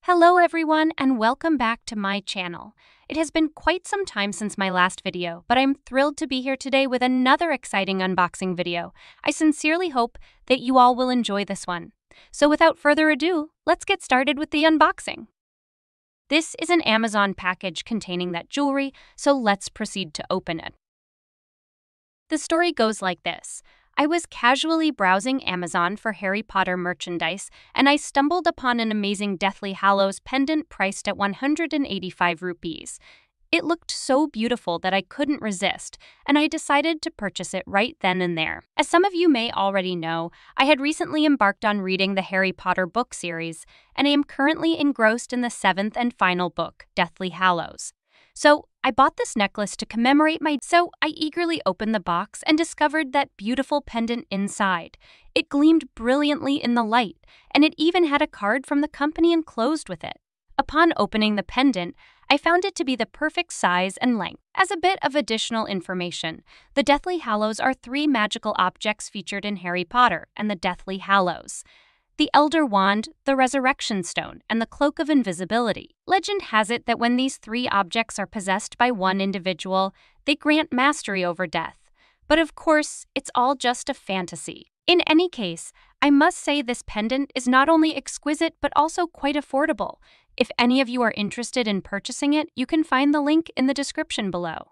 Hello everyone and welcome back to my channel. It has been quite some time since my last video, but I'm thrilled to be here today with another exciting unboxing video. I sincerely hope that you all will enjoy this one. So without further ado, let's get started with the unboxing. This is an Amazon package containing that jewelry, so let's proceed to open it. The story goes like this. I was casually browsing Amazon for Harry Potter merchandise, and I stumbled upon an amazing Deathly Hallows pendant priced at 185 rupees. It looked so beautiful that I couldn't resist, and I decided to purchase it right then and there. As some of you may already know, I had recently embarked on reading the Harry Potter book series, and I am currently engrossed in the 7th and final book, Deathly Hallows. So I bought this necklace to commemorate So I eagerly opened the box and discovered that beautiful pendant inside. It gleamed brilliantly in the light, and it even had a card from the company enclosed with it. Upon opening the pendant, I found it to be the perfect size and length. As a bit of additional information, the Deathly Hallows are 3 magical objects featured in Harry Potter and the Deathly Hallows: the Elder Wand, the Resurrection Stone, and the Cloak of Invisibility. Legend has it that when these 3 objects are possessed by one individual, they grant mastery over death. But of course, it's all just a fantasy. In any case, I must say this pendant is not only exquisite but also quite affordable. If any of you are interested in purchasing it, you can find the link in the description below.